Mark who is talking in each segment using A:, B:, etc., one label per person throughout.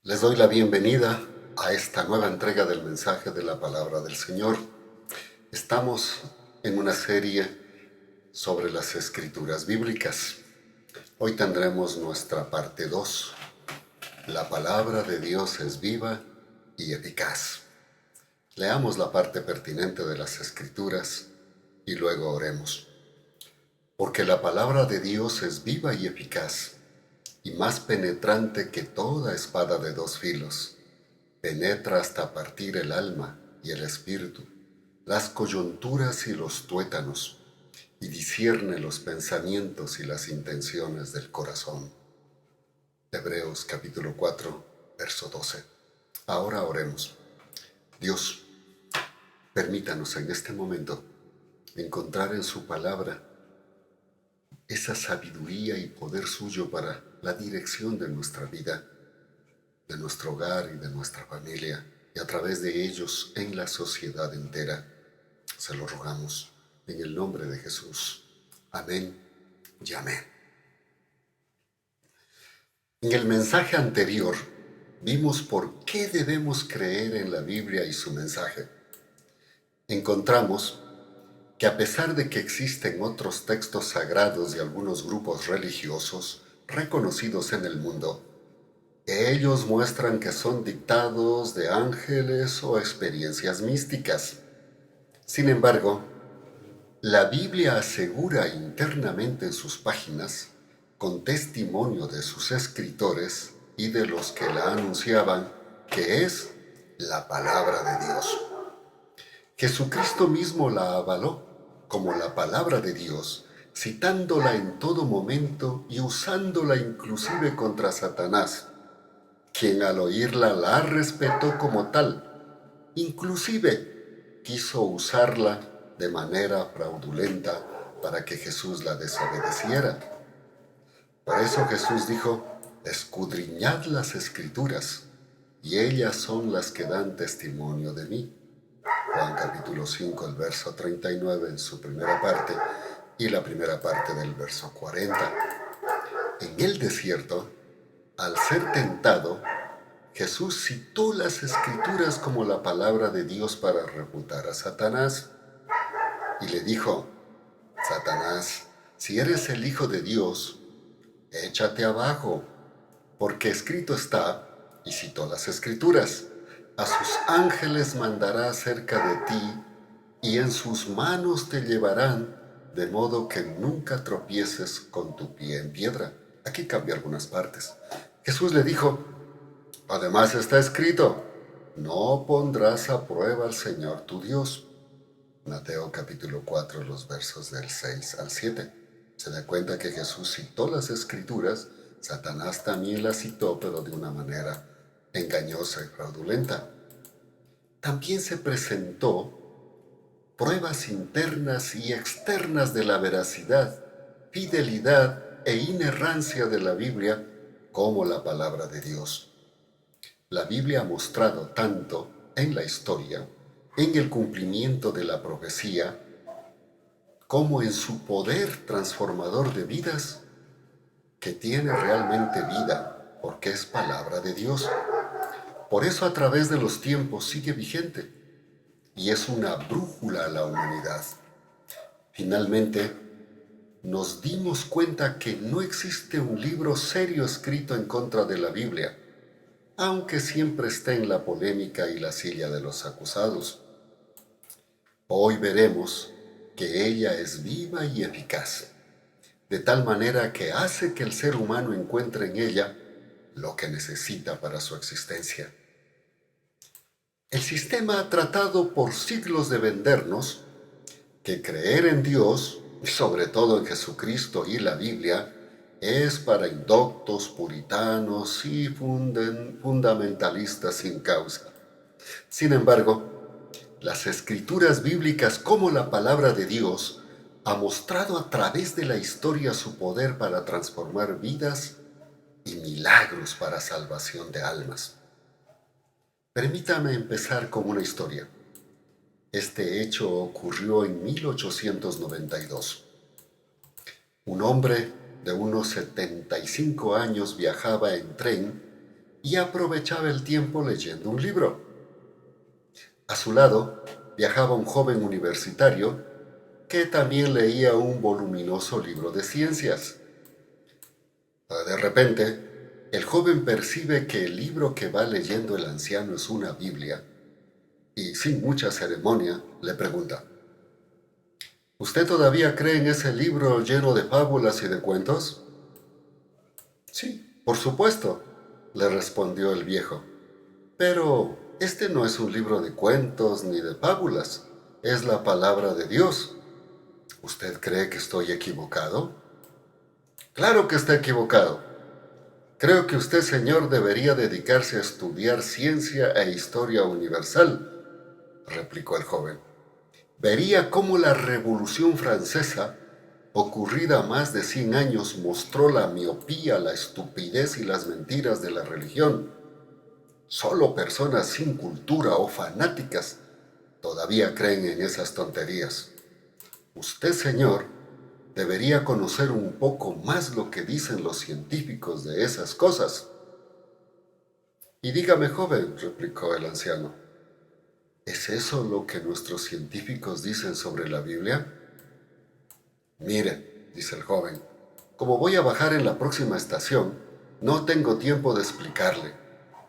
A: Les doy la bienvenida a esta nueva entrega del mensaje de la palabra del Señor. Estamos en una serie sobre las escrituras bíblicas. Hoy tendremos nuestra parte 2. La palabra de Dios es viva y eficaz. Leamos la parte pertinente de las escrituras y luego oremos. Porque la palabra de Dios es viva y eficaz, y más penetrante que toda espada de dos filos. Penetra hasta partir el alma y el espíritu, las coyunturas y los tuétanos, y discierne los pensamientos y las intenciones del corazón. Hebreos capítulo 4, verso 12. Ahora oremos. Dios, permítanos en este momento encontrar en su palabra esa sabiduría y poder suyo para la dirección de nuestra vida, de nuestro hogar y de nuestra familia, y a través de ellos en la sociedad entera. Se lo rogamos en el nombre de Jesús. Amén y amén. En el mensaje anterior vimos por qué debemos creer en la Biblia y su mensaje. Encontramos que a pesar de que existen otros textos sagrados de algunos grupos religiosos reconocidos en el mundo, ellos muestran que son dictados de ángeles o experiencias místicas. Sin embargo, la Biblia asegura internamente en sus páginas, con testimonio de sus escritores y de los que la anunciaban, que es la palabra de Dios. Jesucristo mismo la avaló como la palabra de Dios, citándola en todo momento y usándola inclusive contra Satanás, quien al oírla la respetó como tal. Inclusive quiso usarla de manera fraudulenta para que Jesús la desobedeciera. Por eso Jesús dijo: escudriñad las escrituras, y ellas son las que dan testimonio de mí. Juan capítulo 5, el verso 39 en su primera parte, y la primera parte del verso 40. En el desierto, al ser tentado, Jesús citó las escrituras como la palabra de Dios para refutar a Satanás y le dijo: Satanás, si eres el Hijo de Dios, échate abajo, porque escrito está, y citó las escrituras: a sus ángeles mandará acerca de ti, y en sus manos te llevarán, de modo que nunca tropieces con tu pie en piedra. Aquí cambia algunas partes. Jesús le dijo: además está escrito, no pondrás a prueba al Señor tu Dios. Mateo capítulo 4, los versos del 6 al 7. Se da cuenta que Jesús citó las escrituras, Satanás también las citó, pero de una manera engañosa y fraudulenta. También se presentó pruebas internas y externas de la veracidad, fidelidad e inerrancia de la Biblia como la palabra de Dios. La Biblia ha mostrado tanto en la historia, en el cumplimiento de la profecía, como en su poder transformador de vidas, que tiene realmente vida, porque es palabra de Dios. Por eso a través de los tiempos sigue vigente y es una brújula a la humanidad. Finalmente, nos dimos cuenta que no existe un libro serio escrito en contra de la Biblia, aunque siempre esté en la polémica y la silla de los acusados. Hoy veremos que ella es viva y eficaz, de tal manera que hace que el ser humano encuentre en ella lo que necesita para su existencia. El sistema ha tratado por siglos de vendernos que creer en Dios, y sobre todo en Jesucristo y la Biblia, es para indoctos, puritanos y fundamentalistas sin causa. Sin embargo, las escrituras bíblicas como la palabra de Dios ha mostrado a través de la historia su poder para transformar vidas y milagros para salvación de almas. Permítame empezar con una historia. Este hecho ocurrió en 1892. Un hombre de unos 75 años viajaba en tren y aprovechaba el tiempo leyendo un libro. A su lado viajaba un joven universitario que también leía un voluminoso libro de ciencias. De repente, el joven percibe que el libro que va leyendo el anciano es una Biblia y, sin mucha ceremonia, le pregunta: ¿Usted todavía cree en ese libro lleno de fábulas y de cuentos? Sí, por supuesto, le respondió el viejo. Pero este no es un libro de cuentos ni de fábulas, es la palabra de Dios. ¿Usted cree que estoy equivocado? Claro que está equivocado. Creo que usted, señor, debería dedicarse a estudiar ciencia e historia universal, replicó el joven. Vería cómo la Revolución Francesa, ocurrida más de 100 años, mostró la miopía, la estupidez y las mentiras de la religión. Solo personas sin cultura o fanáticas todavía creen en esas tonterías. Usted, señor, debería conocer un poco más lo que dicen los científicos de esas cosas. Y dígame, joven, replicó el anciano, ¿es eso lo que nuestros científicos dicen sobre la Biblia? Mire, dice el joven, como voy a bajar en la próxima estación, no tengo tiempo de explicarle,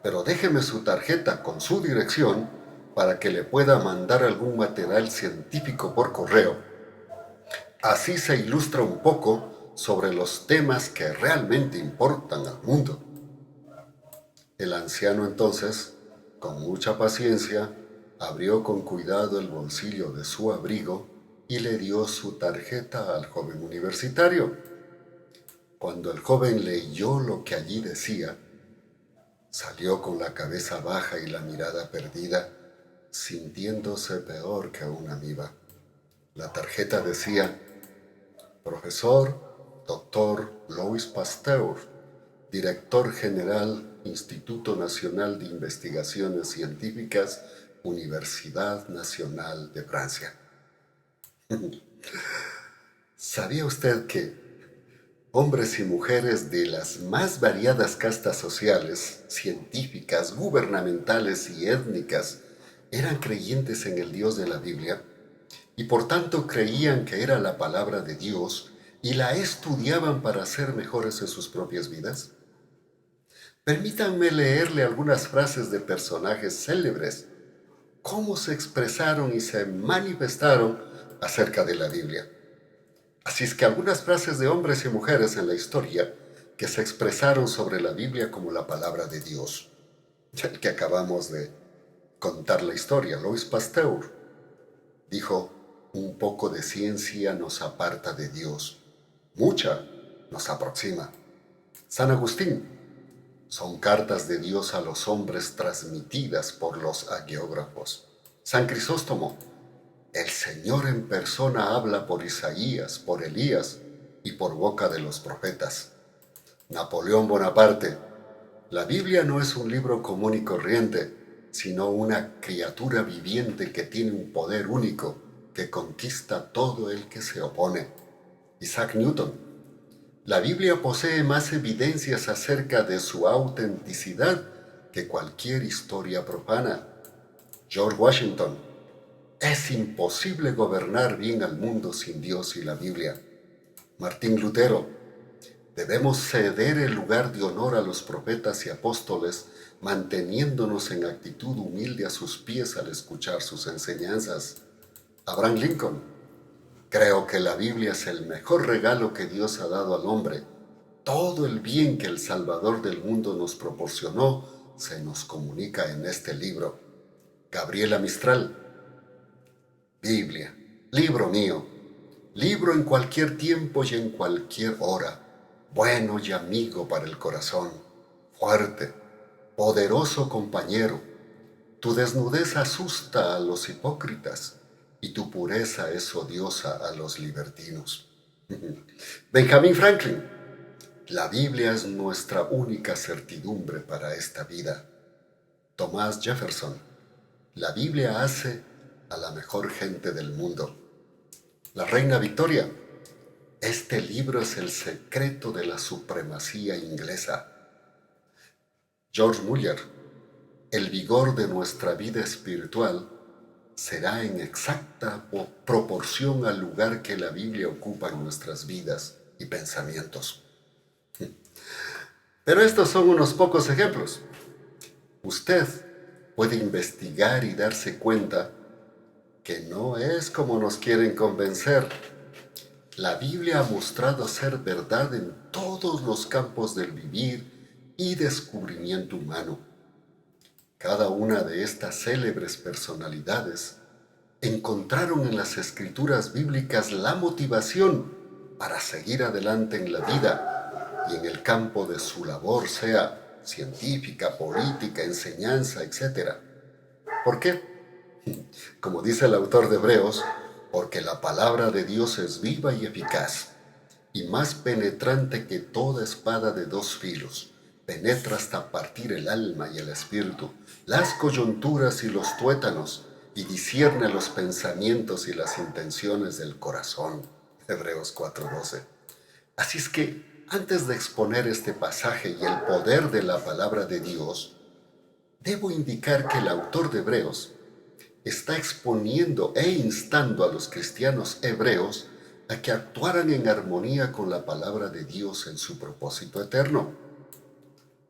A: pero déjeme su tarjeta con su dirección para que le pueda mandar algún material científico por correo. Así se ilustra un poco sobre los temas que realmente importan al mundo. El anciano entonces, con mucha paciencia, abrió con cuidado el bolsillo de su abrigo y le dio su tarjeta al joven universitario. Cuando el joven leyó lo que allí decía, salió con la cabeza baja y la mirada perdida, sintiéndose peor que una amiba. La tarjeta decía: Profesor Dr. Louis Pasteur, Director General, Instituto Nacional de Investigaciones Científicas, Universidad Nacional de Francia. ¿Sabía usted que hombres y mujeres de las más variadas castas sociales, científicas, gubernamentales y étnicas eran creyentes en el Dios de la Biblia y por tanto creían que era la palabra de Dios y la estudiaban para ser mejores en sus propias vidas? Permítanme leerle algunas frases de personajes célebres, cómo se expresaron y se manifestaron acerca de la Biblia. Así es que algunas frases de hombres y mujeres en la historia que se expresaron sobre la Biblia como la palabra de Dios. El que acabamos de contar la historia, Louis Pasteur, dijo: un poco de ciencia nos aparta de Dios, mucha nos aproxima. San Agustín: son cartas de Dios a los hombres transmitidas por los hagiógrafos. San Crisóstomo: el Señor en persona habla por Isaías, por Elías y por boca de los profetas. Napoleón Bonaparte: la Biblia no es un libro común y corriente, sino una criatura viviente que tiene un poder único que conquista todo el que se opone. Isaac Newton: la Biblia posee más evidencias acerca de su autenticidad que cualquier historia profana. George Washington: es imposible gobernar bien al mundo sin Dios y la Biblia. Martín Lutero: debemos ceder el lugar de honor a los profetas y apóstoles, manteniéndonos en actitud humilde a sus pies al escuchar sus enseñanzas. Abraham Lincoln: creo que la Biblia es el mejor regalo que Dios ha dado al hombre. Todo el bien que el Salvador del mundo nos proporcionó se nos comunica en este libro. Gabriela Mistral: Biblia, libro mío, libro en cualquier tiempo y en cualquier hora, bueno y amigo para el corazón, fuerte, poderoso compañero. Tu desnudez asusta a los hipócritas y tu pureza es odiosa a los libertinos. Benjamin Franklin: la Biblia es nuestra única certidumbre para esta vida. Thomas Jefferson: la Biblia hace a la mejor gente del mundo. La reina Victoria: este libro es el secreto de la supremacía inglesa. George Muller, el vigor de nuestra vida espiritual será en exacta proporción al lugar que la Biblia ocupa en nuestras vidas y pensamientos. Pero estos son unos pocos ejemplos. Usted puede investigar y darse cuenta que no es como nos quieren convencer. La Biblia ha mostrado ser verdad en todos los campos del vivir y descubrimiento humano. Cada una de estas célebres personalidades encontraron en las escrituras bíblicas la motivación para seguir adelante en la vida y en el campo de su labor, sea científica, política, enseñanza, etc. ¿Por qué? Como dice el autor de Hebreos, porque la palabra de Dios es viva y eficaz, y más penetrante que toda espada de dos filos, penetra hasta partir el alma y el espíritu, las coyunturas y los tuétanos, y discierne los pensamientos y las intenciones del corazón. Hebreos 4:12. Así es que, antes de exponer este pasaje y el poder de la palabra de Dios, debo indicar que el autor de Hebreos está exponiendo e instando a los cristianos hebreos a que actuaran en armonía con la palabra de Dios en su propósito eterno.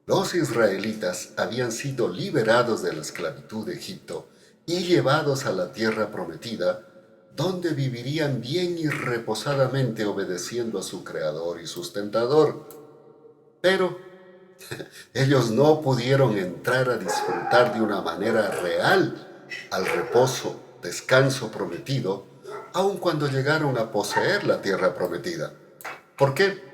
A: Los israelitas habían sido liberados de la esclavitud de Egipto y llevados a la tierra prometida, donde vivirían bien y reposadamente obedeciendo a su Creador y sustentador. Pero ellos no pudieron entrar a disfrutar de una manera real al reposo, descanso prometido, aun cuando llegaron a poseer la tierra prometida. ¿Por qué?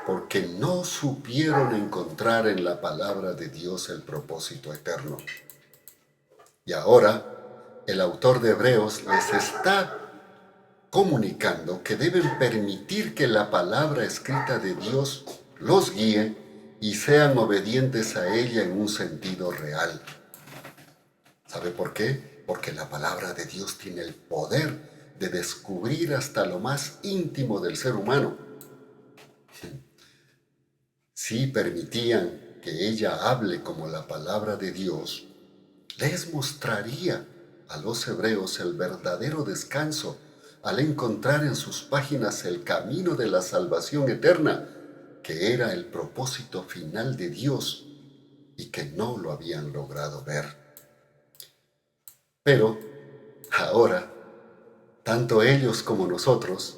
A: Porque no supieron encontrar en la palabra de Dios el propósito eterno. Y ahora, el autor de Hebreos les está comunicando que deben permitir que la palabra escrita de Dios los guíe y sean obedientes a ella en un sentido real. ¿Sabe por qué? Porque la palabra de Dios tiene el poder de descubrir hasta lo más íntimo del ser humano. Si permitían que ella hable como la palabra de Dios, les mostraría a los hebreos el verdadero descanso al encontrar en sus páginas el camino de la salvación eterna, que era el propósito final de Dios y que no lo habían logrado ver. Pero ahora, tanto ellos como nosotros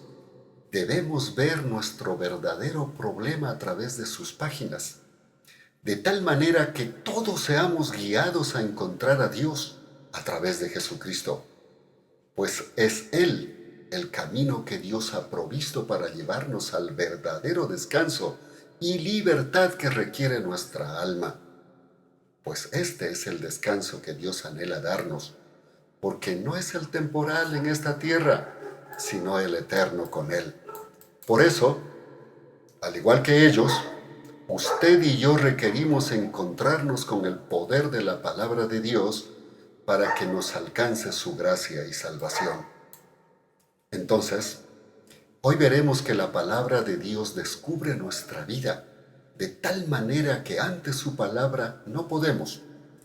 A: debemos ver nuestro verdadero problema a través de sus páginas, de tal manera que todos seamos guiados a encontrar a Dios a través de Jesucristo, pues es Él el camino que Dios ha provisto para llevarnos al verdadero descanso y libertad que requiere nuestra alma, pues este es el descanso que Dios anhela darnos, porque no es el temporal en esta tierra, sino el eterno con Él. Por eso, al igual que ellos, usted y yo requerimos encontrarnos con el poder de la palabra de Dios para que nos alcance su gracia y salvación. Entonces, hoy veremos que la palabra de Dios descubre nuestra vida de tal manera que ante su palabra no podemos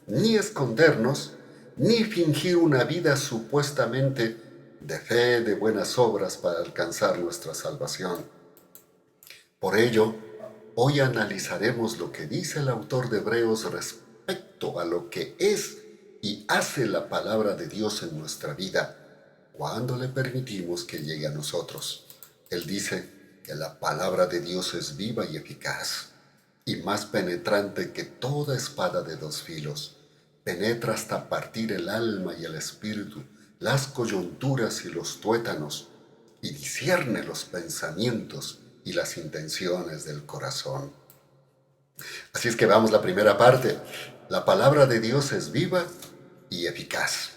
A: ni escondernos, ni fingir una vida supuestamente de fe, de buenas obras para alcanzar nuestra salvación. Por ello, hoy analizaremos lo que dice el autor de Hebreos respecto a lo que es y hace la palabra de Dios en nuestra vida cuando le permitimos que llegue a nosotros. Él dice que la palabra de Dios es viva y eficaz y más penetrante que toda espada de dos filos. Penetra hasta partir el alma y el espíritu, las coyunturas y los tuétanos, y discierne los pensamientos y las intenciones del corazón. Así es que vamos a la primera parte. La palabra de Dios es viva y eficaz.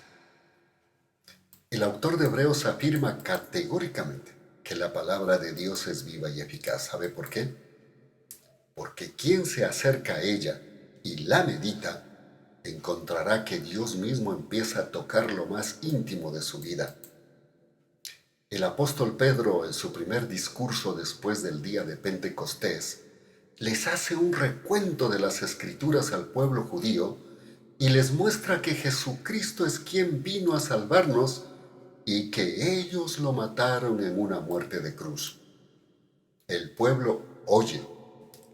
A: El autor de Hebreos afirma categóricamente que la palabra de Dios es viva y eficaz. ¿Sabe por qué? Porque quien se acerca a ella y la medita, encontrará que Dios mismo empieza a tocar lo más íntimo de su vida. El apóstol Pedro, en su primer discurso después del día de Pentecostés, les hace un recuento de las Escrituras al pueblo judío y les muestra que Jesucristo es quien vino a salvarnos y que ellos lo mataron en una muerte de cruz. El pueblo oye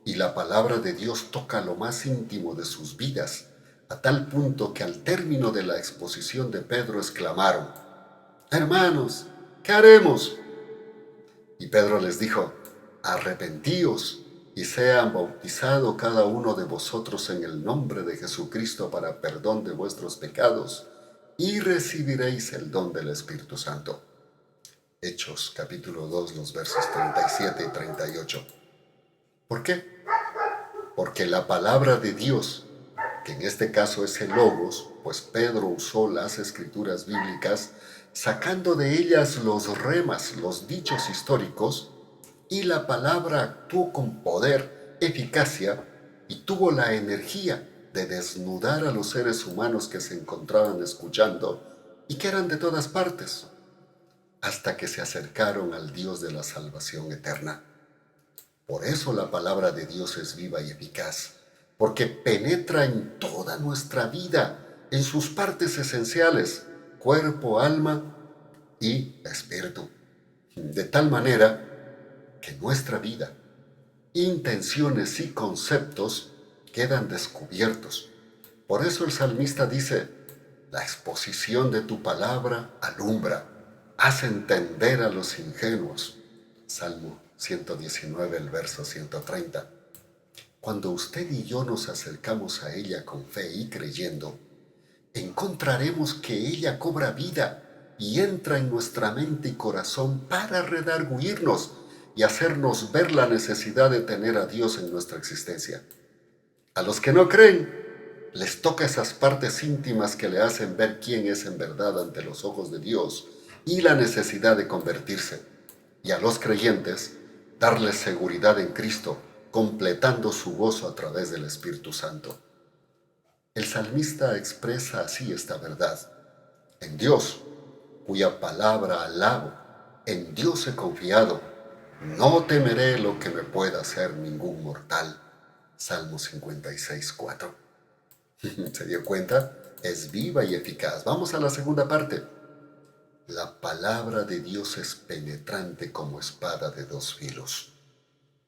A: y la palabra de Dios toca lo más íntimo de sus vidas, a tal punto que al término de la exposición de Pedro exclamaron: «Hermanos, ¿qué haremos?». Y Pedro les dijo: «Arrepentíos y sean bautizados cada uno de vosotros en el nombre de Jesucristo para perdón de vuestros pecados, y recibiréis el don del Espíritu Santo». Hechos capítulo 2, los versos 37 y 38. ¿Por qué? Porque la palabra de Dios, que en este caso es el Logos, pues Pedro usó las escrituras bíblicas, sacando de ellas los remas, los dichos históricos, y la palabra actuó con poder, eficacia, y tuvo la energía de desnudar a los seres humanos que se encontraban escuchando y que eran de todas partes, hasta que se acercaron al Dios de la salvación eterna. Por eso la palabra de Dios es viva y eficaz, porque penetra en toda nuestra vida, en sus partes esenciales, cuerpo, alma y espíritu, de tal manera que nuestra vida, intenciones y conceptos quedan descubiertos. Por eso el salmista dice: «La exposición de tu palabra alumbra, hace entender a los ingenuos». Salmo 119, el verso 130. Cuando usted y yo nos acercamos a ella con fe y creyendo, encontraremos que ella cobra vida y entra en nuestra mente y corazón para redarguirnos y hacernos ver la necesidad de tener a Dios en nuestra existencia. A los que no creen, les toca esas partes íntimas que le hacen ver quién es en verdad ante los ojos de Dios y la necesidad de convertirse. Y a los creyentes, darles seguridad en Cristo, completando su gozo a través del Espíritu Santo. El salmista expresa así esta verdad: «En Dios, cuya palabra alabo, en Dios he confiado, no temeré lo que me pueda hacer ningún mortal». Salmo 56, 4. ¿Se dio cuenta? Es viva y eficaz. Vamos a la segunda parte. La palabra de Dios es penetrante como espada de dos filos.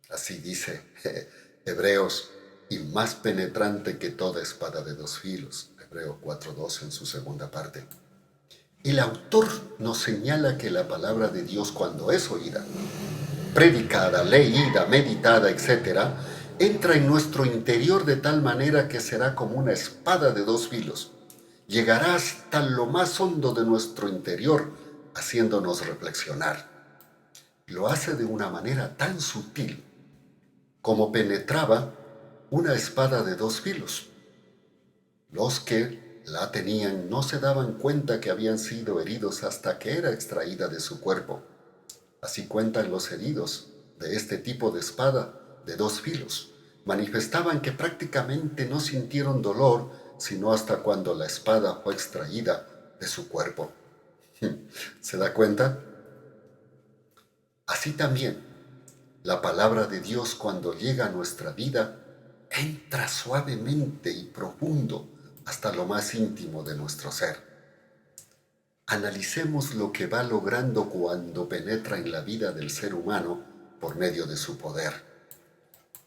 A: Así dice Hebreos, y más penetrante que toda espada de dos filos. Hebreo 4:2 en su segunda parte. El autor nos señala que la palabra de Dios, cuando es oída, predicada, leída, meditada, etc., entra en nuestro interior de tal manera que será como una espada de dos filos. Llegará hasta lo más hondo de nuestro interior, haciéndonos reflexionar. Lo hace de una manera tan sutil como penetraba una espada de dos filos. Los que la tenían no se daban cuenta que habían sido heridos hasta que era extraída de su cuerpo. Así cuentan los heridos de este tipo de espada de dos filos. Manifestaban que prácticamente no sintieron dolor, sino hasta cuando la espada fue extraída de su cuerpo. ¿Se da cuenta? Así también, la palabra de Dios, cuando llega a nuestra vida, entra suavemente y profundo hasta lo más íntimo de nuestro ser. Analicemos lo que va logrando cuando penetra en la vida del ser humano por medio de su poder.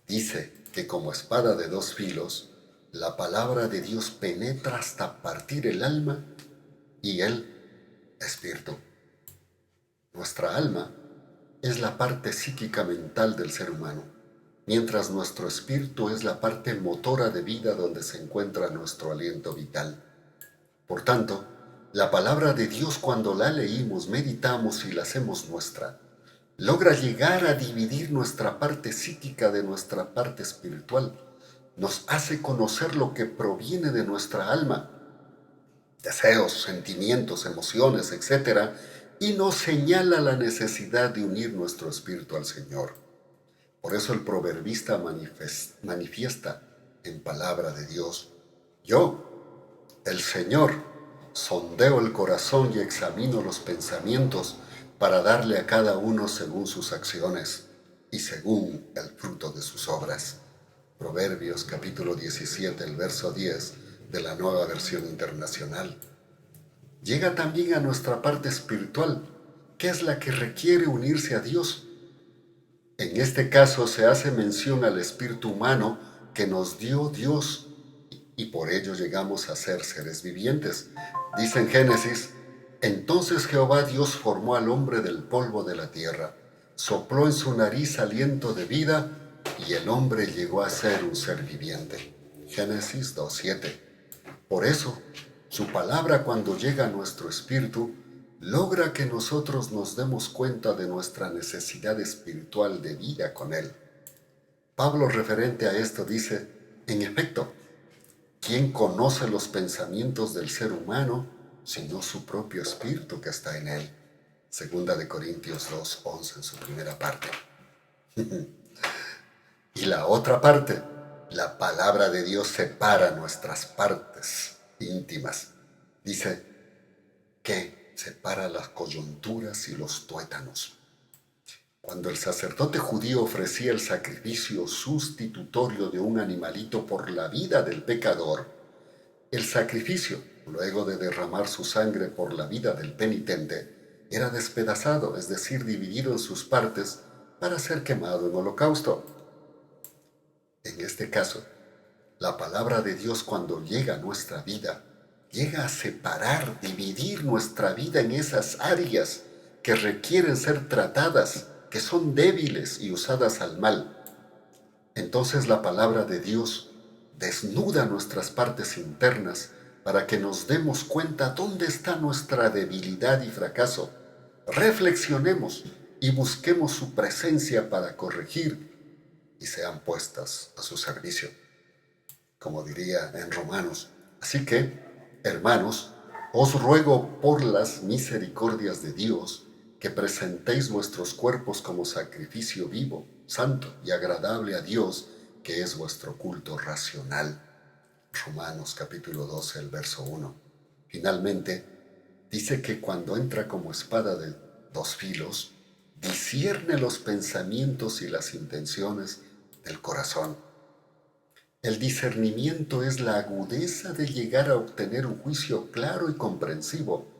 A: Dice que como espada de dos filos, la palabra de Dios penetra hasta partir el alma y el espíritu. Nuestra alma es la parte psíquica mental del ser humano, mientras nuestro espíritu es la parte motora de vida donde se encuentra nuestro aliento vital. Por tanto, la palabra de Dios, cuando la leímos, meditamos y la hacemos nuestra, logra llegar a dividir nuestra parte psíquica de nuestra parte espiritual. Nos hace conocer lo que proviene de nuestra alma, deseos, sentimientos, emociones, etc., y nos señala la necesidad de unir nuestro espíritu al Señor. Por eso el proverbista manifiesta en palabra de Dios: «Yo, el Señor, sondeo el corazón y examino los pensamientos para darle a cada uno según sus acciones y según el fruto de sus obras. Proverbios capítulo 17, el verso 10 de la Nueva Versión Internacional. Llega también a nuestra parte espiritual, que es la que requiere unirse a Dios. En este caso se hace mención al espíritu humano que nos dio Dios y por ello llegamos a ser seres vivientes. Dice en Génesis: entonces Jehová Dios formó al hombre del polvo de la tierra, sopló en su nariz aliento de vida y el hombre llegó a ser un ser viviente. Génesis 2:7. Por eso, su palabra cuando llega a nuestro espíritu, logra que nosotros nos demos cuenta de nuestra necesidad espiritual de vida con Él. Pablo referente a esto dice: en efecto, ¿quién conoce los pensamientos del ser humano sino su propio espíritu que está en él? Segunda de Corintios 2:11 en su primera parte. Y la otra parte, la palabra de Dios separa nuestras partes íntimas. Dice que separa las coyunturas y los tuétanos. Cuando el sacerdote judío ofrecía el sacrificio sustitutorio de un animalito por la vida del pecador, el sacrificio, luego de derramar su sangre por la vida del penitente, era despedazado, es decir, dividido en sus partes para ser quemado en holocausto. En este caso, la palabra de Dios cuando llega a nuestra vida, llega a separar, dividir nuestra vida en esas áreas que requieren ser tratadas, que son débiles y usadas al mal. Entonces la palabra de Dios desnuda nuestras partes internas para que nos demos cuenta dónde está nuestra debilidad y fracaso. Reflexionemos y busquemos su presencia para corregir y sean puestas a su servicio, como diría en Romanos. Así que, hermanos, os ruego por las misericordias de Dios que presentéis vuestros cuerpos como sacrificio vivo, santo y agradable a Dios, que es vuestro culto racional. Romanos capítulo 12, el verso 1. Finalmente, dice que cuando entra como espada de dos filos, discierne los pensamientos y las intenciones del corazón. El discernimiento es la agudeza de llegar a obtener un juicio claro y comprensivo.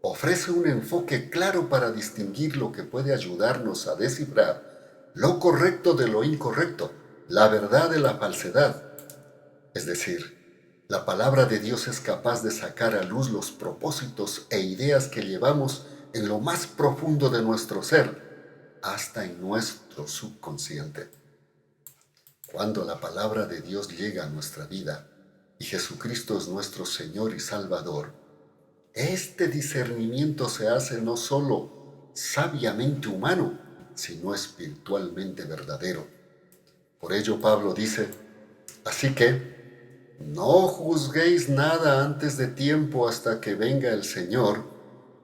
A: Ofrece un enfoque claro para distinguir lo que puede ayudarnos a descifrar lo correcto de lo incorrecto, la verdad de la falsedad. Es decir, la palabra de Dios es capaz de sacar a luz los propósitos e ideas que llevamos en lo más profundo de nuestro ser, hasta en nuestro subconsciente. Cuando la palabra de Dios llega a nuestra vida y Jesucristo es nuestro Señor y Salvador, este discernimiento se hace no solo sabiamente humano, sino espiritualmente verdadero. Por ello Pablo dice: así que no juzguéis nada antes de tiempo hasta que venga el Señor,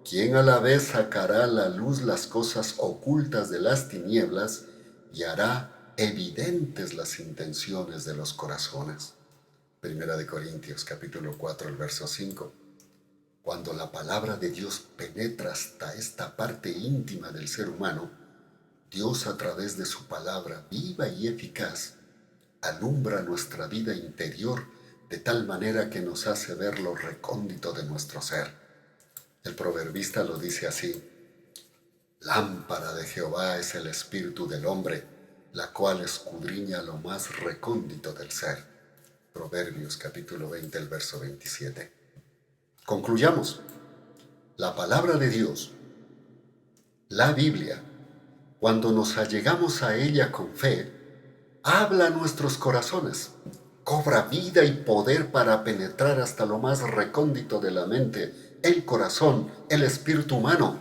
A: quien a la vez sacará a la luz las cosas ocultas de las tinieblas y hará evidentes las intenciones de los corazones. Primera de Corintios capítulo 4, el verso 5. Cuando la palabra de Dios penetra hasta esta parte íntima del ser humano, Dios a través de su palabra viva y eficaz alumbra nuestra vida interior de tal manera que nos hace ver lo recóndito de nuestro ser. El proverbista lo dice así: lámpara de Jehová es el espíritu del hombre, la cual escudriña lo más recóndito del ser. Proverbios capítulo 20, el verso 27. Concluyamos. La palabra de Dios, la Biblia, cuando nos allegamos a ella con fe, habla a nuestros corazones, cobra vida y poder para penetrar hasta lo más recóndito de la mente, el corazón, el espíritu humano,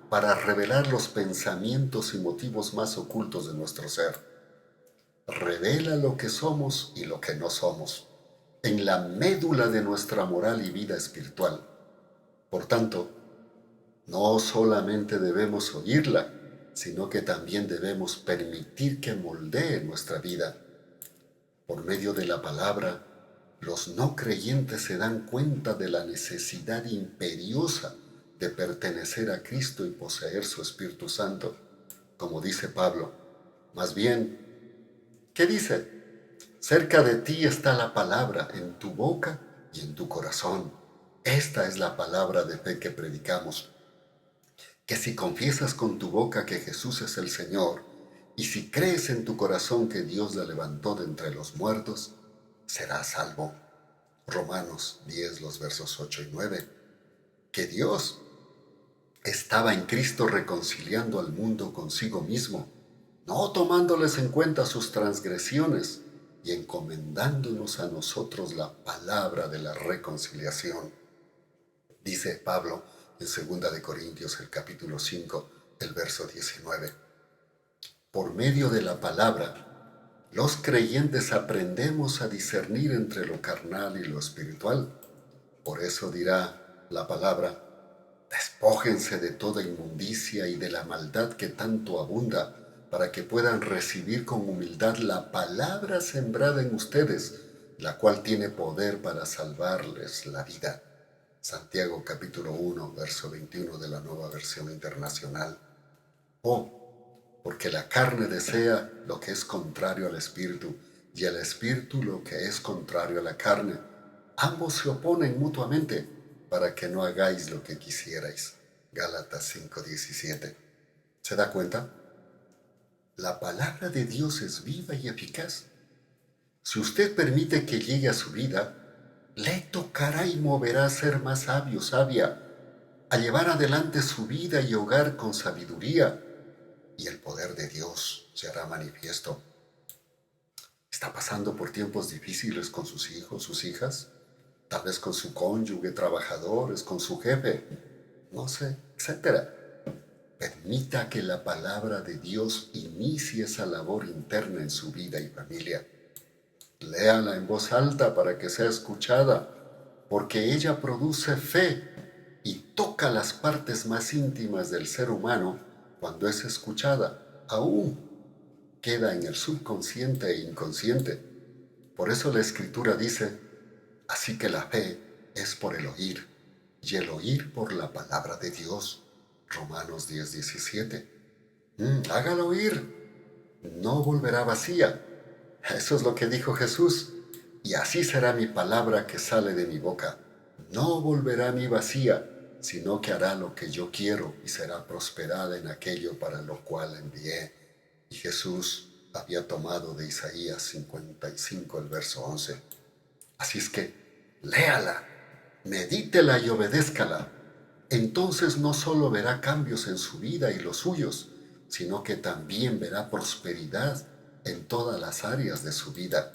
A: para revelar los pensamientos y motivos más ocultos de nuestro ser. Revela lo que somos y lo que no somos, en la médula de nuestra moral y vida espiritual. Por tanto, no solamente debemos oírla, sino que también debemos permitir que moldee nuestra vida. Por medio de la palabra, los no creyentes se dan cuenta de la necesidad imperiosa de pertenecer a Cristo y poseer su Espíritu Santo. Como dice Pablo, Más bien, ¿qué dice? Cerca de ti está la palabra, en tu boca y en tu corazón. Esta es la palabra de fe que predicamos, que si confiesas con tu boca que Jesús es el Señor, y si crees en tu corazón que Dios la levantó de entre los muertos, serás salvo. Romanos 10, los versos 8 y 9. Que Dios estaba en Cristo reconciliando al mundo consigo mismo, no tomándoles en cuenta sus transgresiones y encomendándonos a nosotros la palabra de la reconciliación. Dice Pablo en 2 de Corintios, el capítulo 5, el verso 19. Por medio de la palabra, los creyentes aprendemos a discernir entre lo carnal y lo espiritual. Por eso dirá la palabra: despójense de toda inmundicia y de la maldad que tanto abunda, para que puedan recibir con humildad la palabra sembrada en ustedes, la cual tiene poder para salvarles la vida. Santiago capítulo 1, verso 21 de la Nueva Versión Internacional. Porque la carne desea lo que es contrario al espíritu, y el espíritu lo que es contrario a la carne. Ambos se oponen mutuamente, para que no hagáis lo que quisierais. Gálatas 5:17. ¿Se da cuenta? La palabra de Dios es viva y eficaz. Si usted permite que llegue a su vida, le tocará y moverá a ser más sabio, sabia, a llevar adelante su vida y hogar con sabiduría, y el poder de Dios se hará manifiesto. ¿Está pasando por tiempos difíciles con sus hijos, sus hijas? Tal vez con su cónyuge, trabajadores, con su jefe, no sé, etcétera. Permita que la palabra de Dios inicie esa labor interna en su vida y familia. Léala en voz alta para que sea escuchada, porque ella produce fe y toca las partes más íntimas del ser humano cuando es escuchada. Aún queda en el subconsciente e inconsciente. Por eso la Escritura dice: así que la fe es por el oír, y el oír por la palabra de Dios. Romanos 10:17. Hágalo oír, no volverá vacía. Eso es lo que dijo Jesús. Y así será mi palabra que sale de mi boca. No volverá a mí vacía, sino que hará lo que yo quiero y será prosperada en aquello para lo cual envié. Y Jesús había tomado de Isaías 55 el verso 11. Así es que léala, medítela y obedézcala. Entonces no solo verá cambios en su vida y los suyos, sino que también verá prosperidad en todas las áreas de su vida.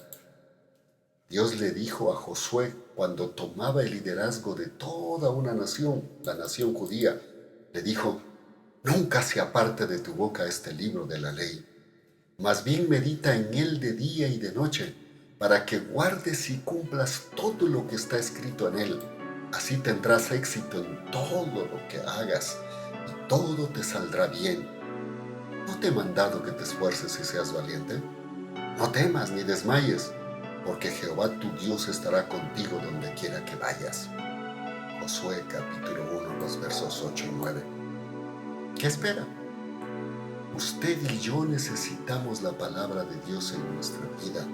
A: Dios le dijo a Josué cuando tomaba el liderazgo de toda una nación, la nación judía, le dijo: nunca se aparte de tu boca este libro de la ley, más bien medita en él de día y de noche, para que guardes y cumplas todo lo que está escrito en él. Así tendrás éxito en todo lo que hagas y todo te saldrá bien. ¿No te he mandado que te esfuerces y seas valiente? No temas ni desmayes, porque Jehová tu Dios estará contigo donde quiera que vayas. Josué capítulo 1, los versos 8 y 9. ¿Qué espera? Usted y yo necesitamos la palabra de Dios en nuestra vida.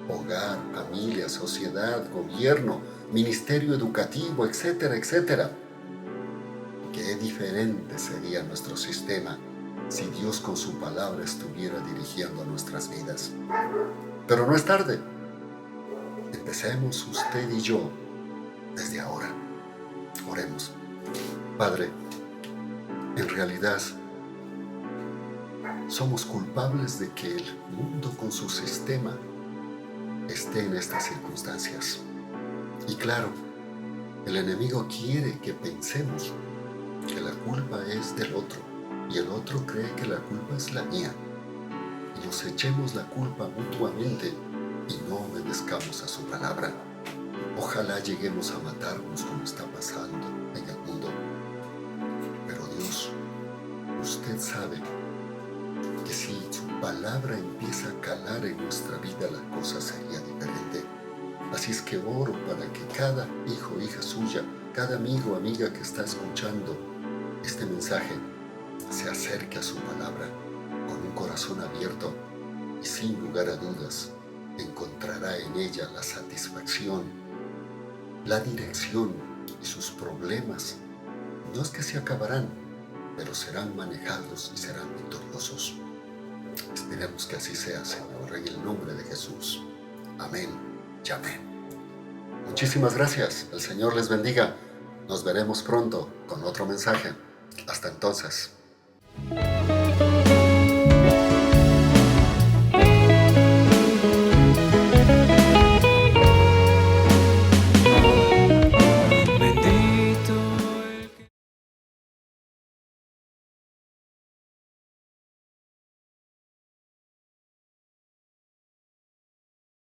A: Hogar, familia, sociedad, gobierno, ministerio educativo, etcétera, etcétera. Qué diferente sería nuestro sistema si Dios con su palabra estuviera dirigiendo nuestras vidas. Pero no es tarde. Empecemos usted y yo desde ahora. Oremos. Padre, en realidad somos culpables de que el mundo con su sistema esté en estas circunstancias. Y claro, el enemigo quiere que pensemos que la culpa es del otro y el otro cree que la culpa es la mía. Y nos echemos la culpa mutuamente y no obedezcamos a su palabra. Ojalá lleguemos a matarnos como está pasando en el mundo. Pero Dios, usted sabe que si su palabra empieza a calar en nuestra vida, la cosa sería diferente. Así es que oro para que cada hijo o hija suya, cada amigo o amiga que está escuchando este mensaje, se acerque a su palabra con un corazón abierto y sin lugar a dudas encontrará en ella la satisfacción, la dirección y sus problemas. No es que se acabarán, pero serán manejados y serán victoriosos. Esperemos que así sea, Señor, en el nombre de Jesús. Amén y amén. Muchísimas gracias. El Señor les bendiga. Nos veremos pronto con otro mensaje. Hasta entonces.